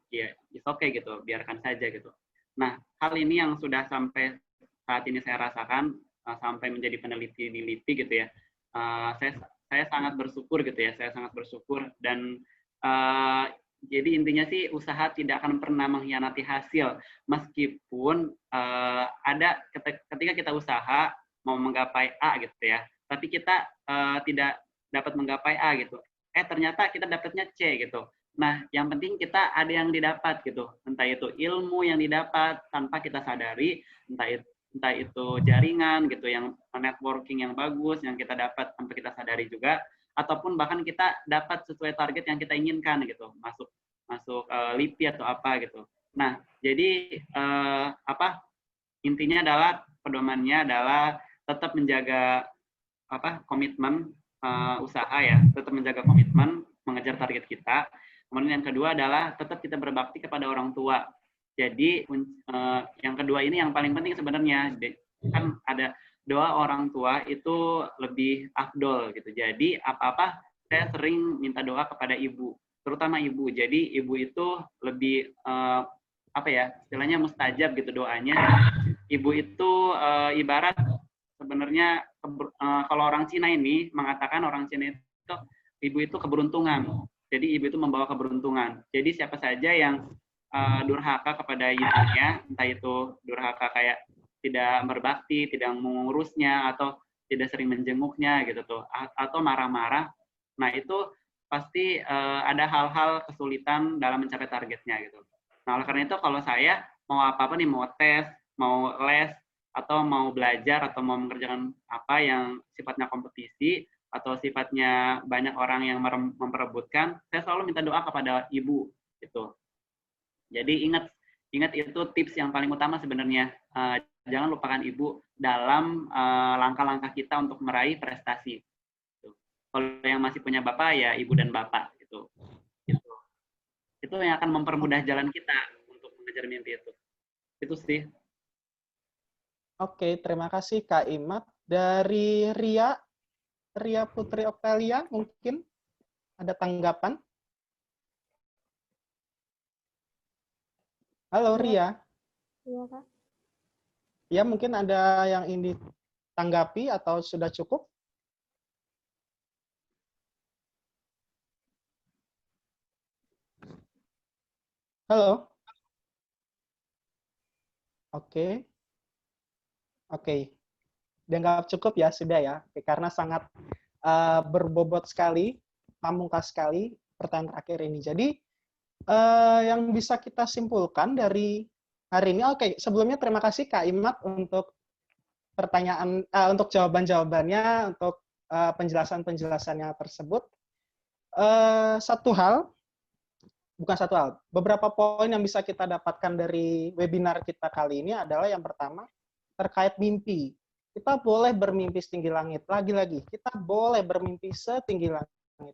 ya it's okay gitu, biarkan saja gitu. Nah, hal ini yang sudah sampai saat ini saya rasakan sampai menjadi peneliti di LIPI gitu ya. Saya sangat bersyukur gitu ya, saya sangat bersyukur dan jadi intinya sih usaha tidak akan pernah mengkhianati hasil meskipun ada ketika kita usaha mau menggapai A gitu ya, tapi kita tidak dapat menggapai A gitu. Ternyata kita dapatnya C gitu. Nah, yang penting kita ada yang didapat gitu. Entah itu ilmu yang didapat tanpa kita sadari, entah itu jaringan gitu, yang networking yang bagus yang kita dapat tanpa kita sadari juga, ataupun bahkan kita dapat sesuai target yang kita inginkan gitu, masuk LIPI atau apa gitu. Nah, jadi intinya adalah pedomannya adalah tetap menjaga komitmen usaha ya, tetap menjaga komitmen mengejar target kita. Kemudian yang kedua adalah tetap kita berbakti kepada orang tua. Jadi yang kedua ini yang paling penting sebenarnya, kan ada doa orang tua itu lebih afdol gitu. Jadi apa-apa saya sering minta doa kepada ibu, terutama ibu. Jadi ibu itu lebih istilahnya mustajab gitu doanya. Ibu itu ibarat sebenarnya kalau orang Cina ini mengatakan orang Cina itu ibu itu keberuntungan. Jadi ibu itu membawa keberuntungan. Jadi siapa saja yang durhaka kepada ibunya, entah itu durhaka kayak tidak berbakti, tidak mengurusnya, atau tidak sering menjenguknya gitu tuh, atau marah-marah, nah itu pasti ada hal-hal kesulitan dalam mencapai targetnya gitu. Nah oleh karena itu kalau saya mau apa-apa nih, mau tes, mau les, atau mau belajar, atau mau mengerjakan apa yang sifatnya kompetisi, atau sifatnya banyak orang yang memperebutkan, saya selalu minta doa kepada ibu gitu. Jadi ingat itu tips yang paling utama sebenarnya. Jangan lupakan ibu dalam langkah-langkah kita untuk meraih prestasi. Kalau yang masih punya bapak ya ibu dan bapak gitu. Itu yang akan mempermudah jalan kita untuk mengejar mimpi itu. Itu sih. Oke, terima kasih Kak Imat. Dari Ria Putri Oktalia, mungkin ada tanggapan? Halo Ria. Iya, Kak. Ya, mungkin ada yang ingin ditanggapi atau sudah cukup? Halo. Oke. Dianggap cukup ya, sudah ya. Oke, karena sangat berbobot sekali, pamungkas sekali pertanyaan terakhir ini. Jadi, yang bisa kita simpulkan dari hari ini, sebelumnya terima kasih Kak Imat untuk pertanyaan, untuk jawaban-jawabannya, untuk penjelasan-penjelasannya tersebut. Beberapa poin yang bisa kita dapatkan dari webinar kita kali ini adalah yang pertama, terkait mimpi. Kita boleh bermimpi setinggi langit. Lagi-lagi, kita boleh bermimpi setinggi langit.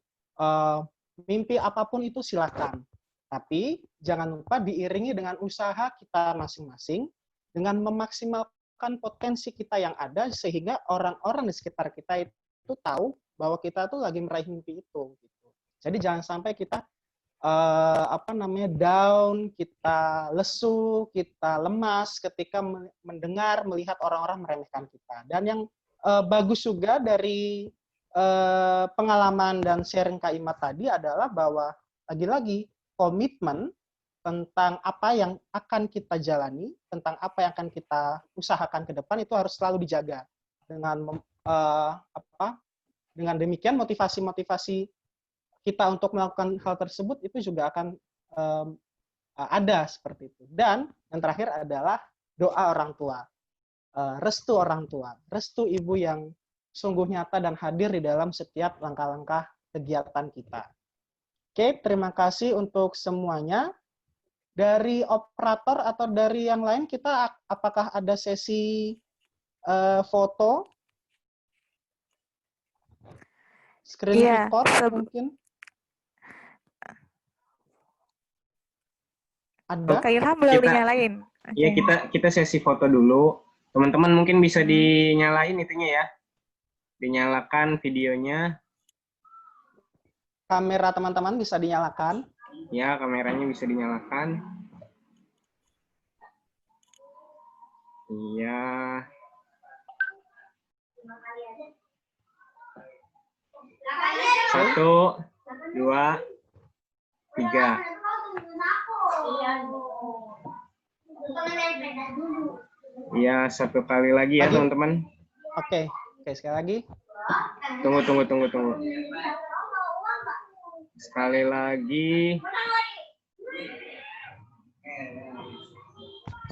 Mimpi apapun itu silakan. Tapi jangan lupa diiringi dengan usaha kita masing-masing, dengan memaksimalkan potensi kita yang ada, sehingga orang-orang di sekitar kita itu tahu bahwa kita tuh lagi meraih mimpi itu. Gitu. Jadi jangan sampai kita down, kita lesu, kita lemas ketika mendengar, melihat orang-orang meremehkan kita. Dan yang bagus juga dari pengalaman dan sharing Kak Imat tadi adalah bahwa lagi-lagi komitmen tentang apa yang akan kita jalani, tentang apa yang akan kita usahakan ke depan itu harus selalu dijaga. Dengan demikian motivasi-motivasi kita untuk melakukan hal tersebut itu juga akan ada seperti itu. Dan yang terakhir adalah doa orang tua, restu orang tua, restu ibu yang sungguh nyata dan hadir di dalam setiap langkah-langkah kegiatan kita. Oke, terima kasih untuk semuanya. Dari operator atau dari yang lain, kita apakah ada sesi foto? Screen record mungkin? Ada? Kak Ilham belum dinyalain. Iya, kita sesi foto dulu. Teman-teman mungkin bisa dinyalain itunya ya. Dinyalakan videonya. Kamera teman-teman bisa dinyalakan. Ya, kameranya bisa dinyalakan. Iya. Satu, dua, tiga. Iya, satu kali lagi ya, teman-teman. Oke, sekali lagi. Tunggu. Sekali lagi.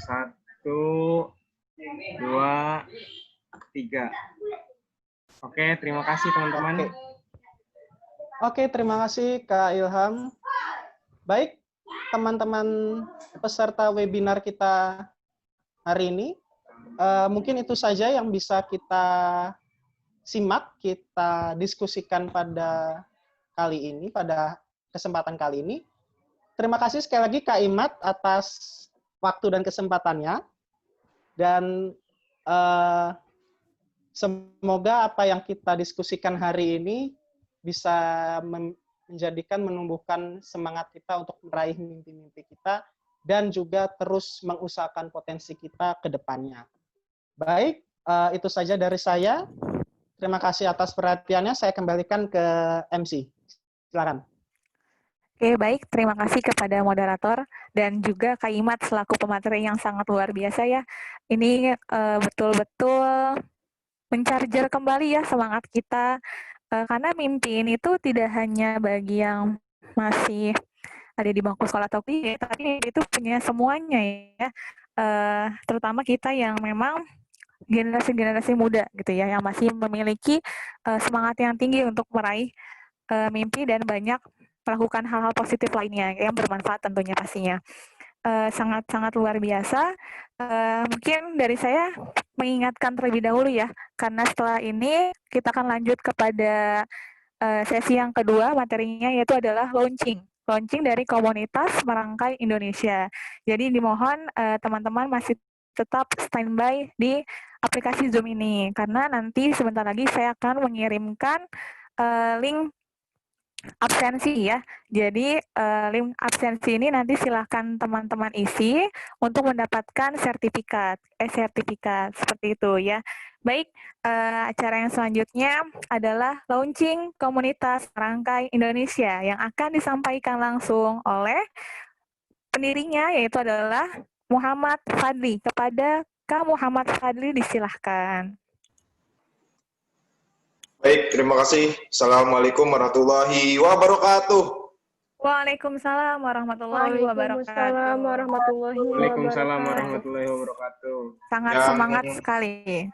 Satu, dua, tiga. Oke, terima kasih teman-teman. Oke, terima kasih Kak Ilham. Baik, teman-teman peserta webinar kita hari ini, mungkin itu saja yang bisa kita simak, kita diskusikan pada kali ini, pada kesempatan kali ini. Terima kasih sekali lagi Kak Imat atas waktu dan kesempatannya. Dan semoga apa yang kita diskusikan hari ini bisa menumbuhkan semangat kita untuk meraih mimpi-mimpi kita dan juga terus mengusahakan potensi kita ke depannya. Baik, itu saja dari saya. Terima kasih atas perhatiannya. Saya kembalikan ke MC. Silakan. Oke, baik. Terima kasih kepada moderator dan juga Kak Imat selaku pemateri yang sangat luar biasa ya. Ini betul-betul mencarger kembali ya semangat kita. Karena mimpi ini tuh tidak hanya bagi yang masih ada di bangku sekolah atau kuliah, tapi itu punya semuanya ya. Terutama kita yang memang generasi-generasi muda gitu ya, yang masih memiliki semangat yang tinggi untuk meraih mimpi dan banyak melakukan hal-hal positif lainnya yang bermanfaat tentunya pastinya. Sangat-sangat luar biasa. Mungkin dari saya mengingatkan terlebih dahulu ya, karena setelah ini kita akan lanjut kepada sesi yang kedua, materinya yaitu adalah launching dari komunitas Merangkai Indonesia. Jadi dimohon teman-teman masih tetap standby di aplikasi Zoom ini, karena nanti sebentar lagi saya akan mengirimkan link absensi ya. Jadi link absensi ini nanti silahkan teman-teman isi untuk mendapatkan sertifikat seperti itu ya. Baik, acara yang selanjutnya adalah launching komunitas Merangkai Indonesia yang akan disampaikan langsung oleh pendirinya, yaitu adalah Muhammad Fadli. Kepada Kak Muhammad Fadli disilahkan. Baik, terima kasih. Assalamualaikum warahmatullahi wabarakatuh. Waalaikumsalam warahmatullahi wabarakatuh. Waalaikumsalam warahmatullahi wabarakatuh. Sangat semangat sekali.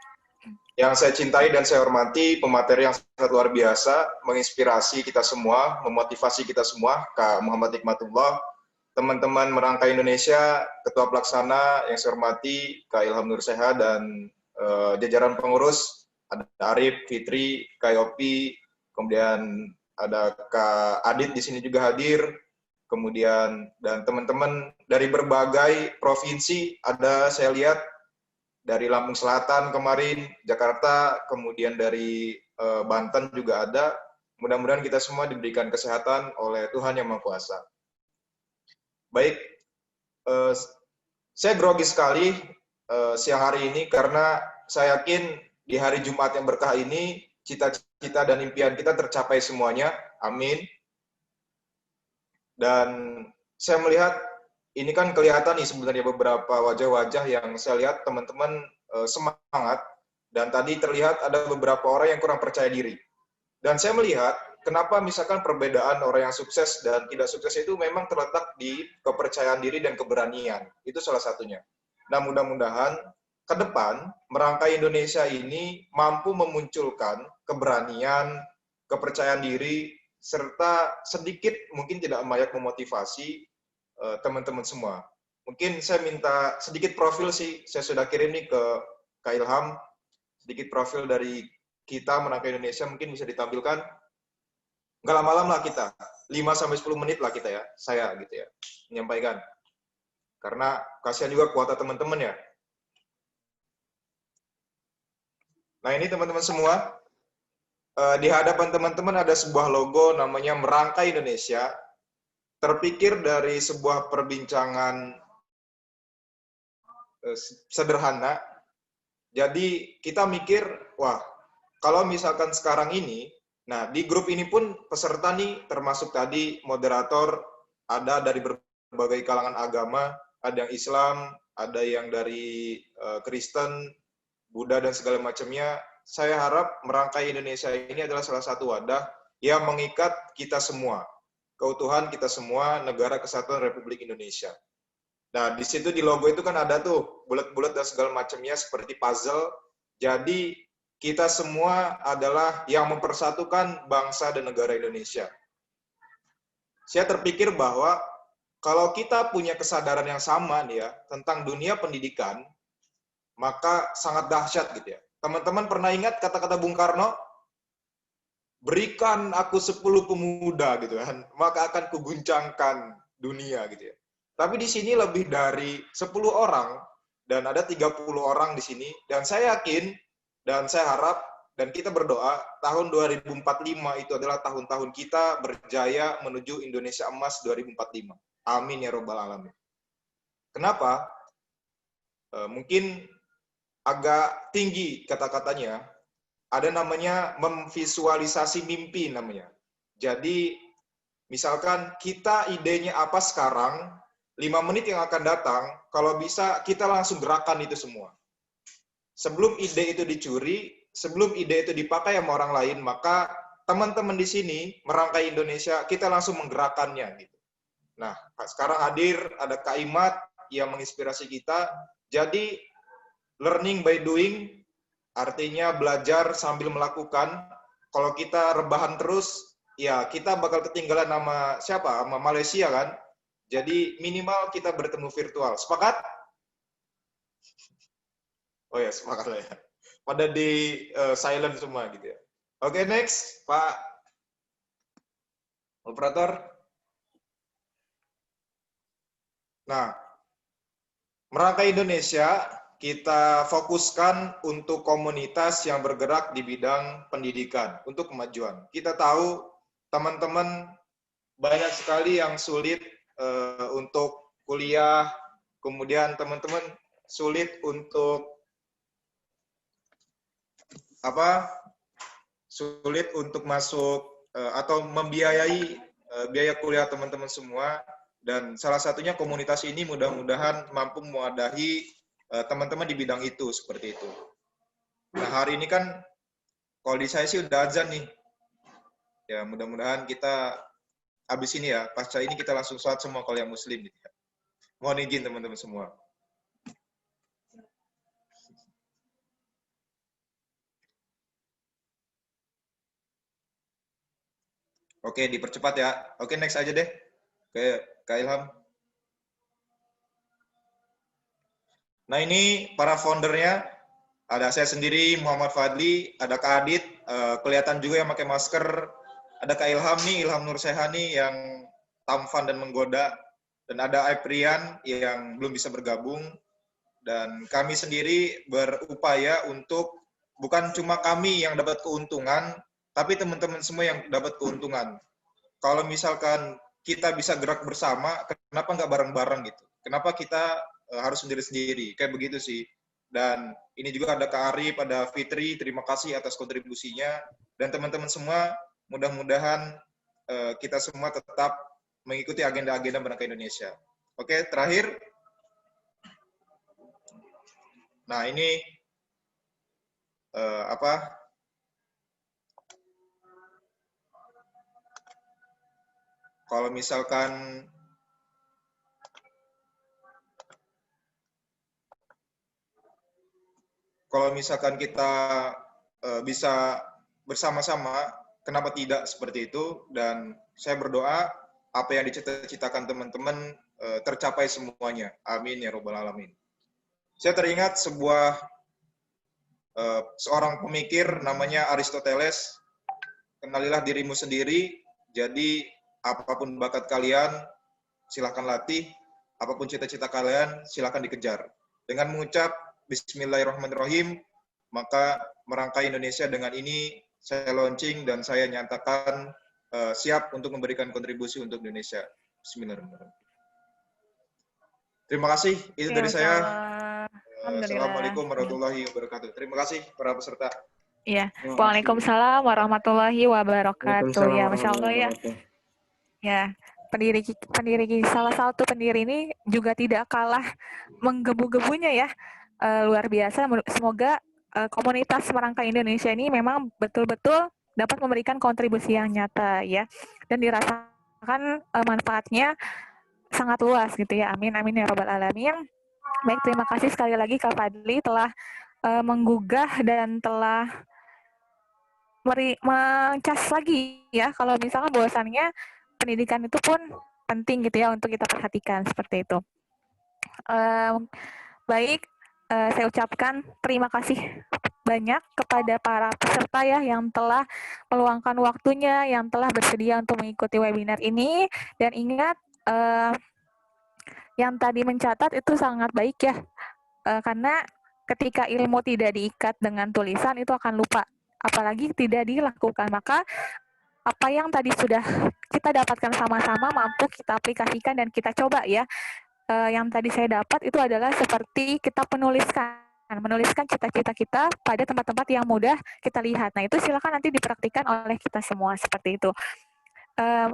Yang saya cintai dan saya hormati, pemateri yang sangat luar biasa, menginspirasi kita semua, memotivasi kita semua, Kak Muhammad Hikmatullah, teman-teman Merangkai Indonesia, Ketua Pelaksana yang saya hormati, Kak Ilham Nur Seha, dan jajaran pengurus, ada Arif, Fitri, Kak Yopi, kemudian ada Kak Adit di sini juga hadir, kemudian dan teman-teman dari berbagai provinsi, ada saya lihat dari Lampung Selatan kemarin, Jakarta, kemudian dari Banten juga ada. Mudah-mudahan kita semua diberikan kesehatan oleh Tuhan Yang Maha Kuasa. Baik, saya grogi sekali siang hari ini karena saya yakin di hari Jumat yang berkah ini, cita-cita dan impian kita tercapai semuanya. Amin. Dan saya melihat ini kan kelihatan nih sebenarnya beberapa wajah-wajah yang saya lihat teman-teman semangat, dan tadi terlihat ada beberapa orang yang kurang percaya diri. Dan saya melihat kenapa misalkan perbedaan orang yang sukses dan tidak sukses itu memang terletak di kepercayaan diri dan keberanian. Itu salah satunya. Nah, mudah-mudahan ke depan Merangkai Indonesia ini mampu memunculkan keberanian, kepercayaan diri, serta sedikit mungkin tidak banyak memotivasi teman-teman semua. Mungkin saya minta sedikit profil sih, saya sudah kirim nih ke Kak Ilham, sedikit profil dari kita Merangkai Indonesia mungkin bisa ditampilkan. Nggak lama-lama lah kita, 5-10 menit lah kita ya, saya gitu ya, menyampaikan. Karena kasihan juga kuota teman-teman ya. Nah ini teman-teman semua, di hadapan teman-teman ada sebuah logo namanya Merangkai Indonesia, terpikir dari sebuah perbincangan sederhana. Jadi kita mikir, wah, kalau misalkan sekarang ini, nah di grup ini pun peserta nih, termasuk tadi moderator, ada dari berbagai kalangan agama, ada yang Islam, ada yang dari Kristen, Buddha, dan segala macamnya. Saya harap Merangkai Indonesia ini adalah salah satu wadah yang mengikat kita semua, keutuhan kita semua, Negara Kesatuan Republik Indonesia. Nah, di situ di logo itu kan ada tuh bulat-bulat dan segala macamnya seperti puzzle. Jadi kita semua adalah yang mempersatukan bangsa dan negara Indonesia. Saya terpikir bahwa kalau kita punya kesadaran yang sama nih ya tentang dunia pendidikan, maka sangat dahsyat gitu ya. Teman-teman pernah ingat kata-kata Bung Karno? Berikan aku 10 pemuda gitu kan, maka akan kuguncangkan dunia gitu ya. Tapi di sini lebih dari 10 orang dan ada 30 orang di sini, dan saya yakin dan saya harap dan kita berdoa tahun 2045 itu adalah tahun-tahun kita berjaya menuju Indonesia Emas 2045. Amin ya robbal alamin. Kenapa? Mungkin agak tinggi kata-katanya. Ada namanya memvisualisasi mimpi namanya. Jadi misalkan kita idenya apa sekarang, 5 menit yang akan datang, kalau bisa kita langsung gerakan itu semua. Sebelum ide itu dicuri, sebelum ide itu dipakai sama orang lain, maka teman-teman di sini, Merangkai Indonesia, kita langsung menggerakkannya. Gitu. Nah, sekarang hadir ada Kak Imat yang menginspirasi kita. Jadi, learning by doing, artinya belajar sambil melakukan. Kalau kita rebahan terus, ya kita bakal ketinggalan sama siapa? Sama Malaysia kan? Jadi minimal kita bertemu virtual. Sepakat? Oh ya, sepakat lah ya. Pada di silent semua gitu ya. Oke, next, Pak Operator. Nah, Merangkai Indonesia kita fokuskan untuk komunitas yang bergerak di bidang pendidikan, untuk kemajuan. Kita tahu teman-teman banyak sekali yang sulit untuk kuliah, kemudian teman-teman sulit untuk sulit untuk masuk atau membiayai biaya kuliah teman-teman semua, dan salah satunya komunitas ini mudah-mudahan mampu mewadahi teman-teman di bidang itu, seperti itu. Nah, hari ini kan, kalau di saya sih udah azan nih. Ya, mudah-mudahan kita, habis ini ya, pasca ini kita langsung sholat semua kalau yang muslim. Gitu ya. Mohon izin teman-teman semua. Oke, dipercepat ya. Oke, next aja deh. Ke Kak Ilham. Nah, ini para foundernya. Ada saya sendiri, Muhammad Fadli, ada Kak Adit, kelihatan juga yang pakai masker. Ada Kak Ilham nih, Ilham Nur Sehani yang tampan dan menggoda. Dan ada Aprian yang belum bisa bergabung. Dan kami sendiri berupaya untuk bukan cuma kami yang dapat keuntungan, tapi teman-teman semua yang dapat keuntungan. Kalau misalkan kita bisa gerak bersama, kenapa nggak bareng-bareng gitu? Kenapa kita harus sendiri-sendiri? Kayak begitu sih. Dan ini juga ada Kak Arif, ada Fitri, terima kasih atas kontribusinya. Dan teman-teman semua, mudah-mudahan kita semua tetap mengikuti agenda-agenda Bangsa Indonesia. Oke, terakhir. Nah, ini kalau misalkan kita bisa bersama-sama, kenapa tidak seperti itu? Dan saya berdoa apa yang dicita-citakan teman-teman tercapai semuanya. Amin ya robbal alamin. Saya teringat seorang pemikir namanya Aristoteles. Kenalilah dirimu sendiri. Jadi apapun bakat kalian, silakan latih. Apapun cita-cita kalian, silakan dikejar. Dengan mengucap Bismillahirrahmanirrahim, maka merangkai Indonesia dengan ini saya launching dan saya nyatakan siap untuk memberikan kontribusi untuk Indonesia. Bismillahirrahmanirrahim. Terima kasih. Itu dari saya. Assalamualaikum warahmatullahi wabarakatuh. Terima kasih para peserta. Iya. Waalaikumsalam warahmatullahi wabarakatuh. Ya, Masya Allah ya. Ya, salah satu pendiri ini juga tidak kalah menggebu-gebunya ya. Luar biasa. Semoga komunitas Merangkai Indonesia ini memang betul-betul dapat memberikan kontribusi yang nyata ya, dan dirasakan manfaatnya sangat luas gitu ya. Amin amin ya robbal alamin. Baik, terima kasih sekali lagi Kak Fadli telah menggugah dan telah mencas lagi ya kalau misalkan bahwasannya pendidikan itu pun penting gitu ya untuk kita perhatikan seperti itu. Baik, saya ucapkan terima kasih banyak kepada para peserta ya yang telah meluangkan waktunya, yang telah bersedia untuk mengikuti webinar ini. Dan ingat, yang tadi mencatat itu sangat baik ya, karena ketika ilmu tidak diikat dengan tulisan itu akan lupa, apalagi tidak dilakukan. Maka apa yang tadi sudah kita dapatkan sama-sama mampu kita aplikasikan dan kita coba ya. Yang tadi saya dapat itu adalah seperti kita menuliskan cita-cita kita pada tempat-tempat yang mudah kita lihat. Nah, itu silakan nanti dipraktikkan oleh kita semua seperti itu.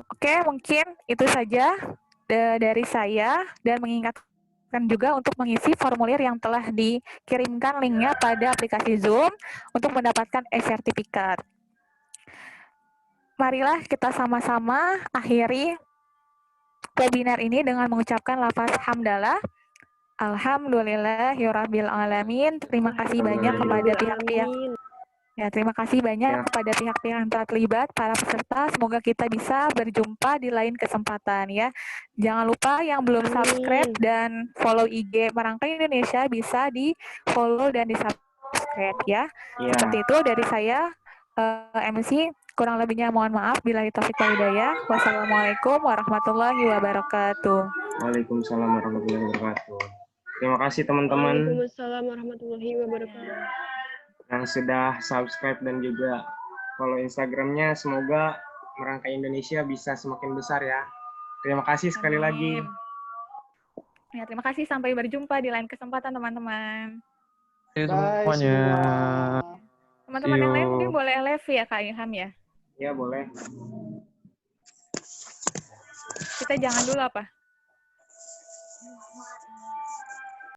Oke, mungkin itu saja dari saya, dan mengingatkan juga untuk mengisi formulir yang telah dikirimkan linknya pada aplikasi Zoom untuk mendapatkan e-sertifikat. Marilah kita sama-sama akhiri webinar ini dengan mengucapkan lafaz hamdalah. Alhamdulillahirabbil alamin. Terima kasih banyak kepada pihak-pihak. Ya, terima kasih banyak kepada pihak-pihak yang telah terlibat, para peserta. Semoga kita bisa berjumpa di lain kesempatan ya. Jangan lupa yang belum subscribe dan follow IG Merangkai Indonesia bisa di-follow dan di-subscribe ya. Seperti itu dari saya, MC. Kurang lebihnya mohon maaf. Billahi taufiq wal hidayah. Wassalamualaikum warahmatullahi wabarakatuh. Waalaikumsalam warahmatullahi wabarakatuh. Terima kasih teman-teman. Waalaikumsalam warahmatullahi wabarakatuh. Yang sudah subscribe dan juga follow Instagramnya. Semoga Merangkai Indonesia bisa semakin besar ya. Terima kasih sekali lagi. Ya, terima kasih. Sampai berjumpa di lain kesempatan teman-teman. Semuanya. Teman-teman yang lain mungkin boleh live ya Kak Ilham ya? Ya, boleh. Kita jangan dulu apa?